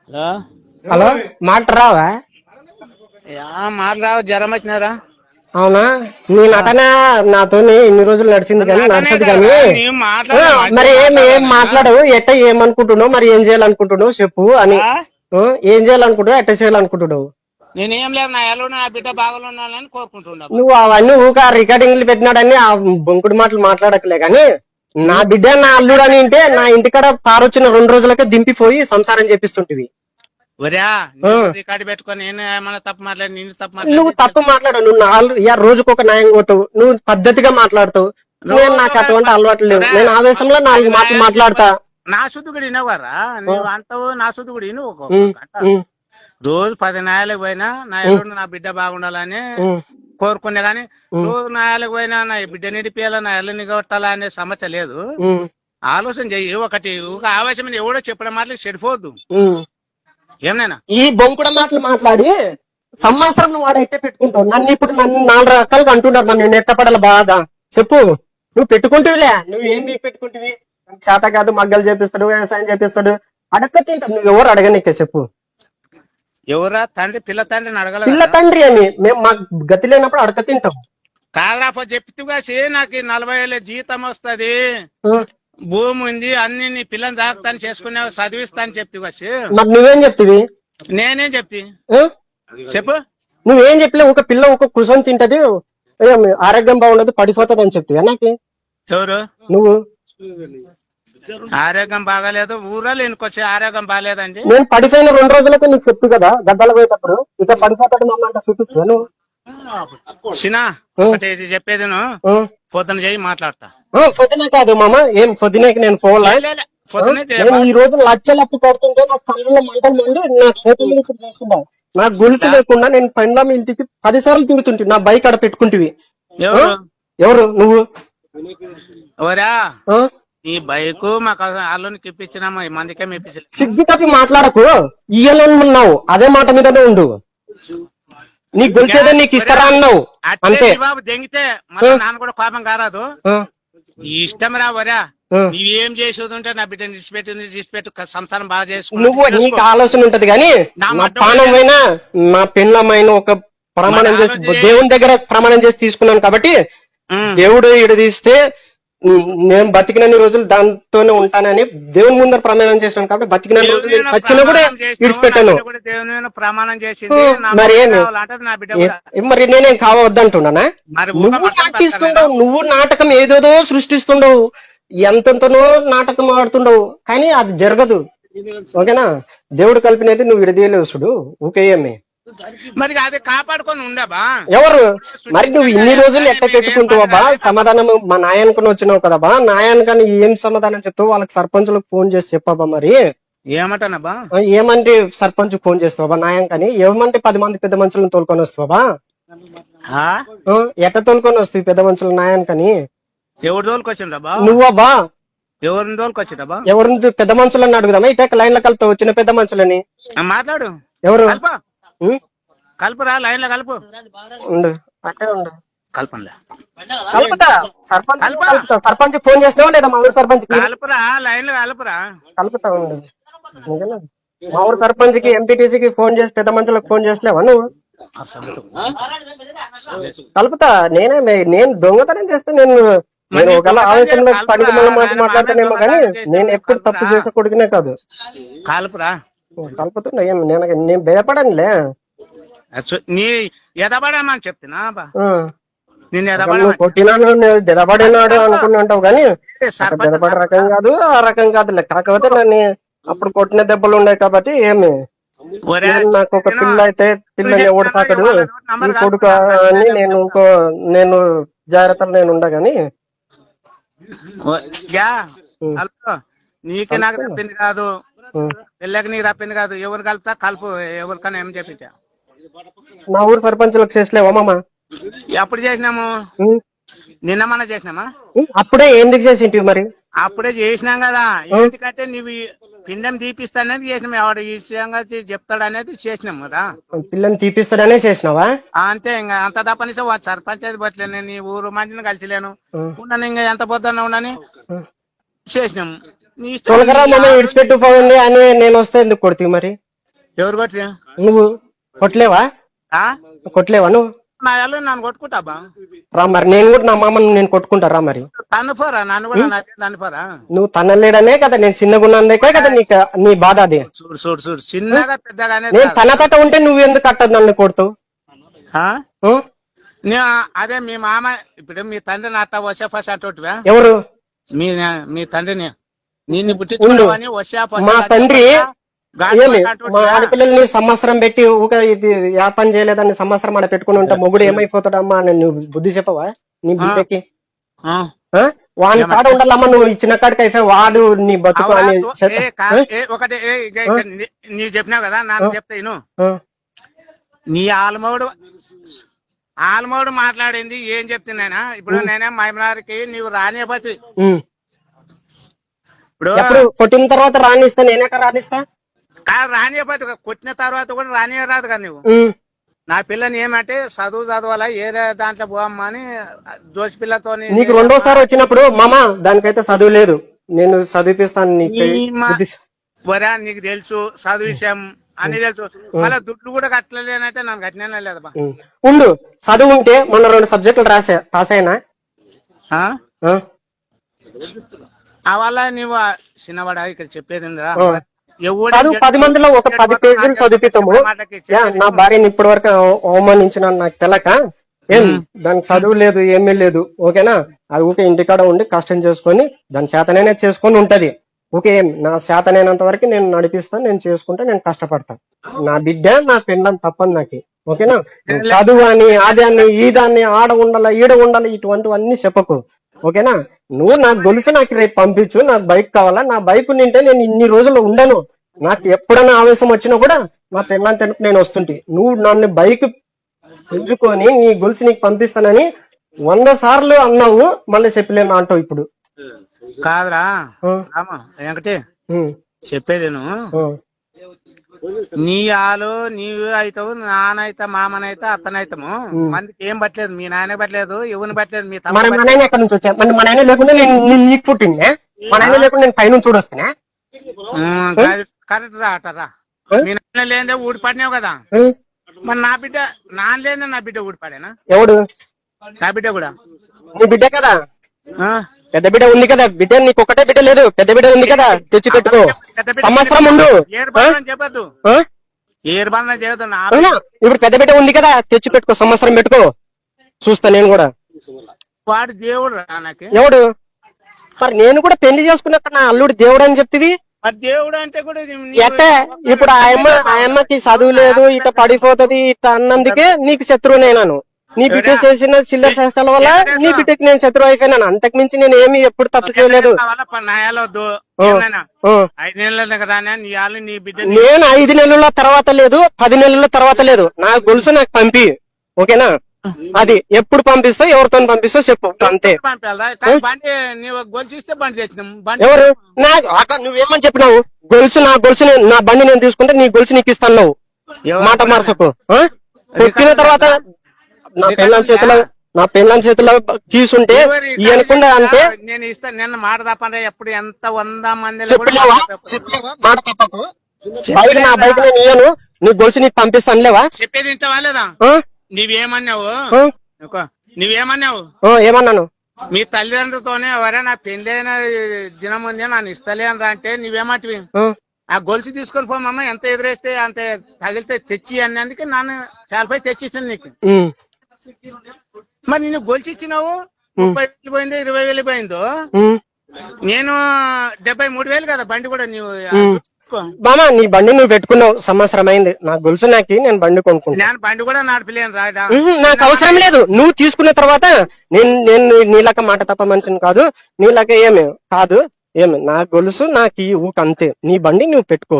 Hello hello మాట రావా? మాట రావు, జ్వరం వచ్చినారా? అవునా? నీ నటన నాతోని ఇన్ని రోజులు నడిచింది కానీ నడిచదు కానీ మరి ఏం మాట్లాడవు? ఎట్ట ఏమనుకుంటున్నావు? మరి ఏం చేయాలనుకుంటున్నావు చెప్పు అని. ఏం చేయాలనుకుంటున్నావు? ఎట్ట చేయాలనుకుంటున్నావు? నేనేం లేదు, నా ఎల్లుండి నా బిడ్డ బాగా ఉండాలని కోరుకుంటున్నా. నువ్వు అవన్నీ ఊక రికార్డింగ్లు పెట్టినాడని ఆ బొంకుడు మాటలు మాట్లాడకలే గాని, నా బిడ్డ నా అల్లుడు అని అంటే నా ఇంటికాడ పారొచ్చిన 2 రోజులకే దింపిపోయి సంసారం చేపిస్తుంటివి. రికార్డు పెట్టుకొని నేను ఏమన్నా తప్పు మాట్లాడి నేను తప్పు నువ్వు తప్పు మాట్లాడు. నువ్వు రోజుకొక న్యాయం పోతావు, నువ్వు పద్ధతిగా మాట్లాడతావు. నేను నాకు అటువంటి అలవాట్లు లేవు. నేను ఆవేశంలో 4 మాటలు మాట్లాడతా. నా శుద్ధి కూడా వినవరా? నువ్వు అంటావు నా శుద్ధి కూడా విను. రోజు 10 న్యాయాలకు పోయినా నా ఎల్లుండి నా బిడ్డ బాగుండాలని కోరుకునే గాని, రోజు న్యాయాలకు పోయినా నా బిడ్డ నిడిపియాలా, నా ఎల్లుని కొట్టాలా అనే సమస్య లేదు. ఆలోచన చెయ్యి. ఒకటి ఒక ఆవేశం ఎవడో చెప్పడం మాటలు చెడిపోవద్దు. ఏమన్నా ఈ బొంకుడ మాటలు మాట్లాడి సంవత్సరం నువ్వు వాడైతే పెట్టుకుంటావు. నన్ను ఇప్పుడు 4 రకాలుగా అంటున్నారు. నన్ను ఎట్టపడాల బాధ చెప్పు. నువ్వు పెట్టుకుంటువిలే, నువ్వు ఏం పెట్టుకుంటువి? చేత కాదు, మగ్గలు చేపిస్తాడు, వ్యవసాయం చేపిస్తాడు, అడక్క తింటావు. నువ్వు ఎవరు అడగనికే చెప్పు. ఎవరా తండ్రి? పిల్ల తండ్రిని అడగల. పిల్ల తండ్రి అని మేము మాకు గతి లేనప్పుడు అడక తింటాం. కాదరా చెప్తుగా నాకు 40 ఏళ్ళ జీతం వస్తది, భూమి ఉంది, అన్ని నీ పిల్లని జాగ్రత్త చేసుకునే చదివిస్తా అని చెప్తుగా. మరి నువ్వేం చెప్తివి? నేనేం చెప్తి చెప్పు. నువ్వేం చెప్పలే. ఒక పిల్ల ఒక కూర్చొని తింటది, ఆరోగ్యం బాగుండదు, పడిపోతుంది అని చెప్తివా నాకు? ఎవరు? నువ్వు. ఆరోగ్యం బాగాలేదు, ఊరాలు ఎన్నుకొచ్చి ఆరోగ్యం బాగాలేదండి. నేను పడిపోయిన 2 రోజులకే నీకు చెప్తు కదా గద్దలు పోయేటప్పుడు, ఇక పడిపోతాడు మమ్మల్ని అంటే చూపిస్తా. నువ్వు చిన్న చెప్పేది పొద్దున చేయి మాట్లాడతా. పొద్దునే కాదు మామ, ఏం పొద్దునేకి నేను ఫోన్ నేను ఈ రోజు లక్షలు అప్పు కడుతుంటే నాకు కళ్ళలో మంటలు మండి నా కోపం ఇప్పుడు చూసుకున్నావు. నాకు గొలుసు లేకుండా నేను పెండ్లాం ఇంటికి 10 సార్లు తిరుగుతుంటే నా బైక్ ఆడ పెట్టుకుంటివి. ఎవరు నువ్వు? ఈ బైక్ మాకు అల్లునికి ఇప్పించినా మందికే సిగ్గు తప్పి మాట్లాడకు. ఇయ్యలేనున్నావు, అదే మాట మీదనే ఉండు. నీ గొలుసేదో నీకు ఇస్తారా అన్నావు అంతే. బాబు దెంగితే మళ్ళీ నాన్న కూడా కోపం కారాదు. ఇష్టం రా వరా, నీవేం చేసేది ఉంటే నా బిడ్డ నిడిచిపెట్టు సంసారం బాగా చేసుకుంటా. నువ్వు నీకు ఆలోచన ఉంటది కానీ నా పానమైన నా పెళ్ళమైన ఒక ప్రమాణం చేసి దేవుని దగ్గర ప్రమాణం చేసి తీసుకున్నాను కాబట్టి, దేవుడు ఇడదీస్తే నేను బతికినన్ని రోజులు దాంతోనే ఉంటానని దేవుని ముందర ప్రమాణం చేశాను కాబట్టి బతికినన్ని రోజులు నేను చచ్చినా కూడా విడిచిపెట్టాను. మరి మరి నేనేం కావద్దంటున్నానా? నువ్వు నాటిస్తుండవు, నువ్వు నాటకం ఏదేదో సృష్టిస్తుండవు, ఎంతెంతనో నాటకం ఆడుతుండవు, కానీ అది జరగదు. ఓకేనా? దేవుడు కలిపినది నువ్వు విడదీయలేవు. చూడు ఊకేయమ్మే మరి అది కాపాడుకొని ఉండబా. ఎవరు మరి? నువ్వు ఇన్ని రోజులు ఎట్ట పెట్టుకుంటావా? సమాధానం మా నాయనకని వచ్చినావు కదా బా. నాయనకని ఏం సమాధానం చెప్తావు? వాళ్ళకి సర్పంచులకు ఫోన్ చేసి చెప్పాబా. మరి ఏమంటానబ్బా? ఏమంటే సర్పంచ్ ఫోన్ చేస్తావా నాయనకని? ఏమంటే 10 మంది పెద్ద మనుషులను తోలుకొని వస్తావా? ఎట్ట తోలుకొని వస్తావు పెద్ద మనుషులు నాయనకని? ఎవరు తోలుకొచ్చిండ్రబ్బా? నువ్వబ్బా. ఎవరిని తోలుకొచ్చిండ్రబ్బా? ఎవరిని? పెద్ద మనుషులని అడుగుదామా? ఇటక లైన్ లో కలుపుతావు వచ్చిన పెద్ద మనుషులని. మాట్లాడు. ఎవరు? కలుపురా, లైన్ లో కలుపు. ఉండు అట్టే ఉండు. కల్పనలే కలుపుతా. సర్పంచ్ ఫోన్ చేసినావా లేదా? మా ఊరు సర్పంచ్ కలుపురా, లైన్ లో కలుపురా. కలుపుతా ఉండు. మా ఊరు సర్పంచ్ కి ఎంపీటీసీకి ఫోన్ చేసి పెద్ద మనుషులకు ఫోన్ చేసినావా నువ్వు? కలుపుతా. నేను దొంగతనం చేస్తే నేను ఒకవేళ ఆవేశంలో పనికి మాట మాట్లాడతానేమో కానీ నేను ఎప్పుడు తప్పు చేసే కొడుకునే కాదు. కలుపురా. కలుపుతున్నా. నేను భయపడనులే. నీ ఎదబడమని చెప్తున్నా. కొట్టినాను దెదబడినాడు అనుకున్నావు కానీ దెదబడే రకం కాదు, ఆ రకం కాదులే. కాకపోతే నన్ను అప్పుడు కొట్టిన దెబ్బలు ఉన్నాయి కాబట్టి ఏమి నాకు ఒక పిల్ల అయితే పిల్లని ఎవడు సాకడు ఈ కొడుకు అని నేను జాగ్రత్తలు నేను ఉండగాని. నీకు నాకు తప్పింది కాదు, పిల్లకి నీకు తప్పింది కాదు. ఎవరు కలుపుతా కలుపు. ఎవరికన్నా ఏం చెప్పించా? నా ఊరు సర్పంచులకు చేసలేవా మామ? ఎప్పుడు చేసినాము? నిన్న మన చేసినామా? అప్పుడే ఎందుకు చేసింటివి మరి? అప్పుడే చేసినాం కదా. ఎందుకంటే నువ్వు పిండం తీపిస్తానేది చేసినాం. ఎవడు ఈ విషయంగా చెప్తాడు అనేది చేసినాం కదా. పిల్లని తీపిస్తాడనే చేసినావా? అంతే. ఇంకా అంత తప్పనిసే సర్పంచ్ అది పట్టలేను, నీ ఊరు మంచిని కలిసిలేను, ఉండను ఇంకా ఎంత పొద్దున్న ఉండని చేసినాము. విడిచిపెట్టుకోండి అని నేను వస్తే ఎందుకు కొడుతీ మరి? ఎవరు కొట్టి నువ్వు కొట్టలేవా నువ్వు? నా వాళ్ళు నన్ను కొట్టుకుంటా బా. రా మరి నేను కూడా నా మామను నేను కొట్టుకుంటారా మరి? తన్నుపోరా నన్ను కూడా తన్నుపోరా. నువ్వు తన్నలేడనే కదా, నేను చిన్నగా ఉన్నందుకే కదా నీకు నీ బాధ అది. చూడు చూడు చూడు చిన్నగా పెద్దగానే నేను తనతట ఉంటే నువ్వు ఎందుకు అట్టదు నన్ను కొడుతావు? అదే మీ మామ ఇప్పుడు మీ తండ్రిని అట్ట వసే ఫస్ట్ అట్టోటివా? ఎవరు? మీ తండ్రిని నిన్ను పుట్టించుకున్నావని వసే మా తండ్రి మా ఆడపిల్లల్ని సంవత్సరం పెట్టి ఊక ఇది వ్యాపారం చేయలేదని సంవత్సరం ఆడ పెట్టుకుని ఉంటా, మొగుడు ఏమైపోతాడమ్మా నువ్వు బుద్ధి చెప్పవా నీ బిడ్డకి? వాడి కాడ ఉండాలమ్మా, నువ్వు ఇచ్చిన కాడికి అయితే వాడు నీ బతుకు అని ఒకటి నీవు చెప్పినావు కదా, నాకు చెప్తాను. నీ ఆల్మోడు మాట్లాడింది ఏం చెప్తున్నానా? ఇప్పుడు నేనే మైమనారికి నీవు రానియపోతే ఇప్పుడు కొట్టిన తర్వాత రానిస్తా, నేనేక రానిస్తా కాదు. రానియపోతే కొట్టిన తర్వాత కూడా రానియరాదు కదా నువ్వు. నా పిల్లని ఏమంటే చదవాలా ఏ దాంట్లో పోవమ్మా అని దోషి పిల్లతో. నీకు రెండోసారి వచ్చినప్పుడు మామ దానికైతే చదువు లేదు, నేను చదివిపిస్తాను వరా, నీకు తెలుసు చదువు విషయం అన్ని తెలుసు, మళ్ళీ దుడ్లు కూడా కట్టలేనంటే నన్ను కట్టినా లేదబ్బా. ఉండు, చదువు ఉంటే మొన్న 2 సబ్జెక్టులు పాస్ అయినా వల్ల నువ్వు చిన్నవాడా ఇక్కడ చెప్పేది చదువు 10 మందిలో ఒక 10 పేజీలు చదివిస్తాము. నా భార్యని ఇప్పటి వరకు అవమానించిన నాకు తెలక దానికి చదువు లేదు ఏమీ లేదు, ఓకేనా? అది ఊకే ఇంటికాడ ఉండి కష్టం చేసుకొని దాని చేతనైనా చేసుకొని ఉంటది, ఓకే? నా చేతనైనంత వరకు నేను నడిపిస్తాను, నేను చేసుకుంటా, నేను కష్టపడతాను. నా బిడ్డ నా పెండం తప్పని నాకు, ఓకేనా? చదువు అని అదాన్ని ఈదాన్ని ఆడ ఉండాలి ఈడ ఉండాలి ఇటువంటివన్నీ చెప్పకు, ఓకేనా? నువ్వు నాకు గొలుసు నాకు రేపు పంపించు, నాకు బైక్ కావాలా, నా బైక్ నింటే నేను ఇన్ని రోజులు ఉండను, నాకు ఎప్పుడైనా ఆవేశం వచ్చినా కూడా నా పెళ్ళాన్ని తెలుపు నేను వస్తుంటే, నువ్వు నన్ను బైక్ పెంచుకొని నీ గొలుసు నీకు పంపిస్తానని 100 సార్లు అన్నావు, మళ్ళీ చెప్పలేను అంటావు ఇప్పుడు. కాదురా వెంకటే, చెప్పేది నీ ఆలు నీవు అవుతావు, నానైతా మామనైతా అత్తనైతాము, మందికి ఏం పట్టలేదు, మీ నాయన పట్టలేదు, ఎవరిని పట్టలేదు, మీ తమ్ముడు ఎక్కడి నుంచి వచ్చా? మన నాయన లేకుండా నేను నీకు పుట్టిందే, మా నాయన లేకుండా నేను పైనుంచి చూడొస్తానే. కరెక్ట్ రా అటరా, మీ నాయన లేదే ఊడిపడినావు కదా, మరి నా బిడ్డ నాన్న లేదా నా బిడ్డ ఊడిపడేనా? ఎవడు? నా బిడ్డ కూడా నీ బిడ్డ కదా, పెద్ద బిడ్డ ఉంది కదా, బిడ్డ నీకు ఒకటే బిడ్డ లేదు, పెద్ద బిడ్డ ఉంది కదా, తెచ్చి పెట్టుకో, సంవత్సరం ఉండు, చెప్పద్దు ఏర్బంధం చేయదు. ఇప్పుడు పెద్ద బిడ్డ ఉంది కదా, తెచ్చి పెట్టుకో, సంవత్సరం పెట్టుకో, చూస్తా నేను కూడా. వాడు దేవుడు రా నాకు. ఎవడు? మరి నేను కూడా పెళ్లి చేసుకున్నట్టు నా అల్లుడు దేవుడు అని చెప్తివి. దేవుడు అంటే కూడా ఎట్ట ఇప్పుడు ఆయమ్మకి చదువు లేదు, ఇట పడిపోతది ఇట్లా అన్నందుకే నీకు శత్రువు నేనాను. నీ బిడ్డ చేసిన చిల్లర చేష్టల వల్ల నీ బిడ్డకి నేను శత్రువు అయిపోయినాను, అంతకు మించి నేను ఏమి ఎప్పుడు తప్పు చేయలేదు. నేను 5 నెలల తర్వాత లేదు, 10 నెలల తర్వాత లేదు, నా గొలుసు నాకు పంపి, ఓకేనా? అది ఎప్పుడు పంపిస్తావు, ఎవరితో పంపిస్తావు చెప్పు, అంతే. ఎవరు? నువ్వేమని చెప్పినావు? గొలుసు నా బండి నేను తీసుకుంటే నీ గొలుసు నీకు ఇస్తాను, మాట మార్చకు. పెట్టిన తర్వాత నా పెళ్ళాం చేతిలో తీసుంటే ఇవ్వకుండా అంటే నేను ఇస్తాను. నిన్న మాట తప్పండి, ఎప్పుడు ఎంత 100 మంది మాట తప్పకు. బైక్ నా బైక్ నేను ఇయ్యను, నీ గొలుసు నీకు పంపిస్తాను లేవా? చెప్పేది ఇంటవా లేదా? నువ్వేమన్నావు? ఏమన్నాను? మీ తల్లిదండ్రులతోనే ఎవరే నా పెళ్ళైన దినం ఉంది నన్ను ఇస్తలేనరా అంటే నువ్వేమంటివి? ఆ గొలుసు తీసుకొని పోమమ్మ, ఎంత ఎదురేస్తే అంత తగిలితే తెచ్చి అన్నందుకే నాన్న చాలాపై తెచ్చిస్తాను నీకు. మరి నేను గొలుసు ఇచ్చినావు, 30,000 పోయిందో 20,000 పోయిందో, నేను 73,000 కదా బండి కూడా. నీవు బామా నీ బండి నువ్వు పెట్టుకున్నావు, సంవత్సరం అయింది, నా గొలుసు నాకి నేను బండి కొనుక్కున్నాను. నేను బండి కూడా నడపలేను రాయడా, నాకు అవసరం లేదు. నువ్వు తీసుకున్న తర్వాత నేను నీలాక మాట తప్ప మనిషిని కాదు, నీలాక ఏమి కాదు, ఏమి నా గొలుసు నాకు ఈ ఊక అంతే, నీ బండి నువ్వు పెట్టుకో.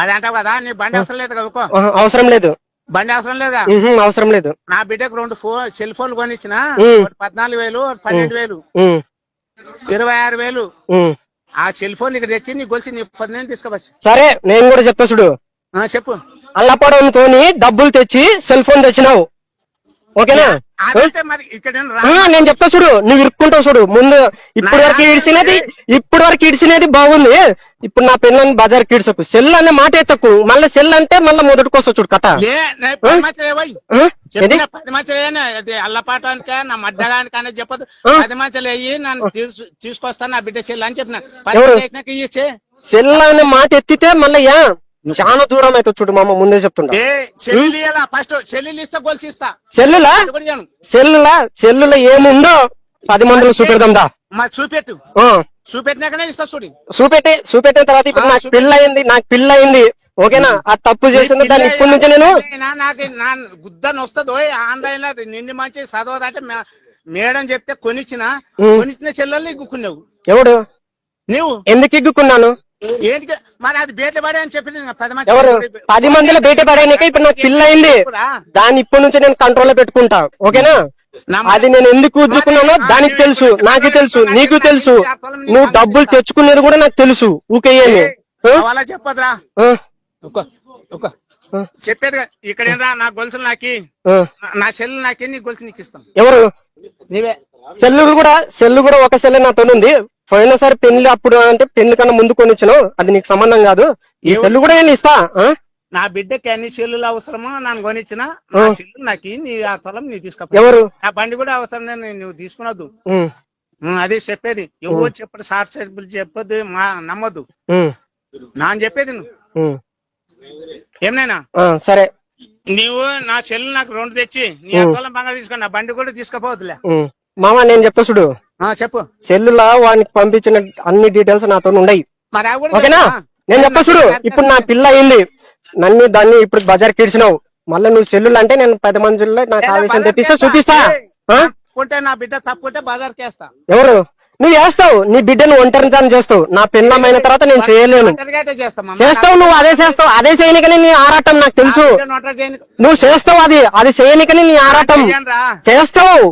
అది అంటావు కదా, నీ బండి అవసరం లేదు కదా? అవసరం లేదు, బండి అవసరం లేదా? అవసరం లేదు. నా బిడ్డకు 2 సెల్ ఫోన్లు కొనిచ్చిన, 14,000, 12,000, 26,000. ఆ సెల్ ఫోన్ ఇక్కడ తెచ్చి నీ గొలిసి నీ 10,000 తీసుకోవచ్చు. సరే నేను కూడా చెప్తా చూడు, చెప్పు. అల్లపడంతో డబ్బులు తెచ్చి సెల్ ఫోన్ తెచ్చినావు, ఓకేనా? అదంటే మరి ఇక్కడ నేను చెప్తా చూడు, నువ్వు ఇరుక్కుంటావు చూడు. ముందు ఇప్పుడు వరకు ఇడిసినది బాగుంది. ఇప్పుడు నా పిల్లల్ని బజార్కి ఇడ్చకు, సెల్ అనే మాట ఎత్తకు. మళ్ళీ సెల్ అంటే మళ్ళీ మొదటికొస్తా చూడు కథ. 10 మంచాలు అల్లపాటానికే నా మడ్డగానికనే చెప్పదు. 10 మంచాలు అయ్యి నన్ను తీసుకొస్తాను నా బిడ్డ చెల్లి అని చెప్పిన. ఇచ్చే సెల్ అనే మాట ఎత్తితే మళ్ళీ చాలా దూరం అయితే చూడు మామ, ముందే చెప్తున్నా. ఫస్ట్ సెల్లులు ఇస్తా, గొలుసు ఇస్తా. సెల్లులో ఏముందో 10 మందిలో చూపెడదాం దా. చూపెట్టు, చూపెట్టినాకనే ఇస్తా చూడు. చూపెట్టిన తర్వాత ఇప్పుడు నాకు పిల్ల అయింది ఓకేనా? ఆ తప్పు చేసింది దాన్ని ఇప్పటి నుంచి నేను నాకు నా గుద్దని వస్తుంది. ఆన్లైన్ లో నిన్ను మంచి చదవదంటే మేడం చెప్తే కొనిచ్చిన చెల్లెల్ని ఇగ్గుకున్నావు. ఎవడు? నువ్వు. ఎందుకు ఇగ్గుకున్నాను? ఏంటి మరి అది బేట పడే అని చెప్పి ఎవరు 10 మందిలో బయట పడేనిక ఇప్పుడు నాకు పిల్ల అయింది. దాన్ని ఇప్పటి నుంచి నేను కంట్రోల్ లో పెట్టుకుంటా ఓకేనా? అది నేను ఎందుకు ఉద్దుకున్నానో దానికి తెలుసు, నాకు తెలుసు, నీకు తెలుసు. నువ్వు డబ్బులు తెచ్చుకునేది కూడా నాకు తెలుసు. ఊకేయని అలా చెప్పదురా, చెప్పేది ఇక్కడ ఏంరా. నా గొలుసులు నాకి, నా సెల్లు నాకి, నీ గొలుసు నీకు ఇస్తాం. ఎవరు? నీవే. సెల్లు కూడా ఒక సెల్ నాతో ఉంది. పోయినసారి పెళ్లి అప్పుడు అంటే పెళ్లి కన్నా ముందు కొనిచ్చాను, అది నీకు సంబంధం కాదు. ఈ సెల్లు కూడా నేను ఇస్తా. నా బిడ్డకి అన్ని సెల్లులు అవసరమో నన్ను కొనిచ్చిన సెల్లు నాకు నీ ఆ స్థలం నీ తీసుకో. ఎవరు? నా బండి కూడా అవసరం, నువ్వు తీసుకున్నద్దు. అదే చెప్పేది. ఎవరు చెప్పదు, షార్ట్ సర్కిల్ చెప్పొద్దు, నమ్మద్దు. నా చెప్పేది నువ్వు ఏమైనా సరే. నీవు నా సెల్లు నాకు 2 తెచ్చి నీ అత్తలం బంగారు తీసుకో, నా బండి కూడా తీసుకుపోవద్దులే. మామ నేను చెప్తా చూడు, చెప్పు. సెల్లులా వానికి పంపించిన అన్ని డీటెయిల్స్ నాతో ఉన్నాయి ఓకేనా? నేను చెప్తా చూడు, ఇప్పుడు నా పిల్ల అయింది, దాన్ని ఇప్పుడు బజార్కి ఇడిచినావు. మళ్ళీ నువ్వు సెల్లులు అంటే నేను 10 మందిలో నాకు ఆవేశం తెప్పిస్తా, చూపిస్తా. నా బిడ్డ తప్పుంటే బజార్కి వేస్తా. ఎవరు? నువ్వు వేస్తావు, నీ బిడ్డను ఒంటరితనం చేస్తావు. నా పిల్లమైన తర్వాత నేను చేయలేను. చేస్తావు నువ్వు, అదే చేస్తావు. అదే చేయనికని నీ ఆరాటం నాకు తెలుసు. నువ్వు చేస్తావు, అది చేయనికని నీ ఆరాటం. చేస్తావు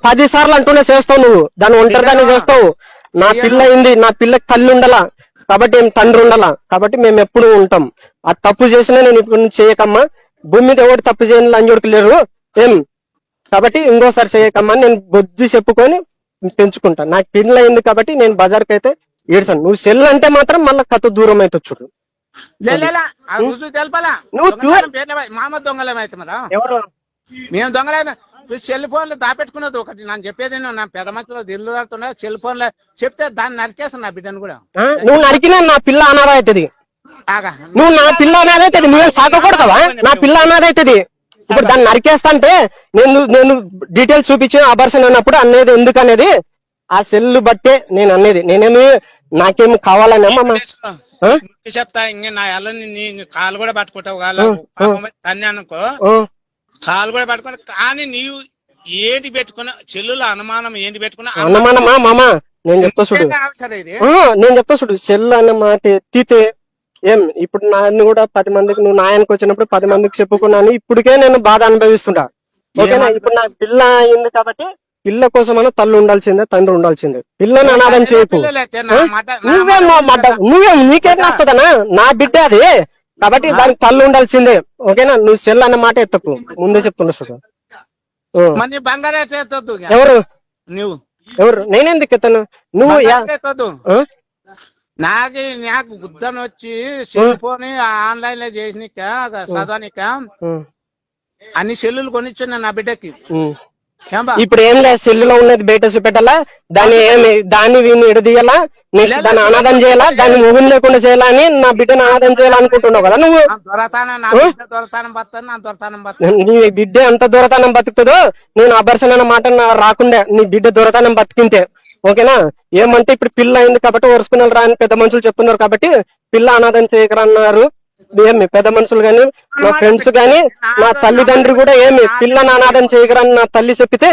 10 సార్లు అంటూనే చేస్తావు నువ్వు. దాన్ని ఒంటరిదాన్ని చేస్తావు. నా పిల్ల అయింది, నా పిల్లకి తల్లి ఉండాలా కాబట్టి, ఏం తండ్రి ఉండాలా కాబట్టి మేము ఎప్పుడు ఉంటాం. ఆ తప్పు చేసినా నేను ఇప్పుడు చేయకమ్మా. భూమి మీద ఎవరు తప్పు చేయని లంజోడికి లేరు ఏం కాబట్టి ఇంకోసారి చేయకమ్మా నేను బుద్ధి చెప్పుకొని పెంచుకుంటా. నాకు పిల్ల అయింది కాబట్టి నేను బజార్కి అయితే ఏడ్చాను. నువ్వు సెల్ అంటే మాత్రం మళ్ళీ కథ దూరం అయితే చూడు. మామ దొంగలేమైతే మరా ఎవరు? మేము దొంగలైనా సెల్ ఫోన్ లో దాపెట్టుకున్నది ఒకటి. నేను చెప్పేది నా పెద్ద మధ్యలో దిల్లు దాడుతున్నా. సెల్ ఫోన్ లో చెప్తే దాన్ని నరికేస్తాను నా బిడ్డను కూడా. నువ్వు నరికినా నా పిల్ల అనాథ అవుతుంది. నువ్వు నా పిల్ల అనాథ అవుతుంది. నువ్వేం సాకకూడదవా? నా పిల్ల అనాథ అవుతుంది. ఇప్పుడు దాన్ని నరికేస్తా అంటే నేను డీటెయిల్స్ చూపించి అబర్షన్ అన్నప్పుడు అనేది ఎందుకు అనేది ఆ సెల్ బట్టే నేను అనేది. నేనేమి నాకేమి కావాలని చెప్తా. ఇంక నా నీ కాలు కూడా పట్టుకుంటావు తన్ని అనుకో, కాలు కూడా పట్టుకుని. కానీ నీవు ఏంటి పెట్టుకున్నా చెల్లుల అనుమానం ఏంటి పెట్టుకున్నా? అనుమానమా మామ? నేను చెప్తా చూడు, సెల్ అన్న మాట ఎత్తితే ఏం ఇప్పుడు నన్ను కూడా 10 మందికి, నువ్వు నాయనకి వచ్చినప్పుడు 10 మందికి చెప్పుకున్నాను. ఇప్పటికే నేను బాధ అనుభవిస్తుంటా ఓకేనా? ఇప్పుడు నాకు పిల్ల అయింది కాబట్టి పిల్ల కోసమైనా తల్లి ఉండాల్సిందే, తండ్రి ఉండాల్సిందే. పిల్లని అనాథం చేయకు. నువ్వేం నీకేం వస్తుందనా? నా బిడ్డ అది కాబట్టి దానికి తల్లి ఉండాల్సిందే ఓకేనా? నువ్వు సెల్ అన్న మాట ఎత్తకు, ముందే చెప్తున్నా చూడు. ఎవరు? ఎవరు? నేనెందుకు ఎత్తాను? నువ్వు నాకు గుద్దను వచ్చి సెల్ ఫోన్ ఆన్లైన్ లో చేసినాక చదవనిక అన్ని సెల్లులు కొనిచ్చున్నా నా బిడ్డకి. ఇప్పుడు ఏం లేదు, సెల్లులో ఉన్నది బయట చూపెట్టాలా, దాన్ని వీడిని ఎడదీయాలా, నెక్స్ట్ దాన్ని అనాథం చేయాలా, దాన్ని ఊహం లేకుండా చేయాలా అని నా బిడ్డను అనాథం చేయాలనుకుంటున్నావు కదా నువ్వు. నీ బిడ్డ ఎంత దొరతనం బతుకుతుందో నేను అబర్షన్ అన్న మాట రాకుండా నీ బిడ్డ దొరతనం బతికింటే ఓకేనా? ఏమంటే ఇప్పుడు పిల్ల అయింది కాబట్టి వరుసుకున్నారు రా అని పెద్ద మనుషులు చెప్తున్నారు కాబట్టి పిల్ల అనాథం చేయకరా అన్నారు. ఏమి పెద్ద మనుషులు గాని, నా ఫ్రెండ్స్ గాని, నా తల్లిదండ్రి కూడా ఏమి పిల్లని అనాథం చేయకరా అని నా తల్లి చెప్పితే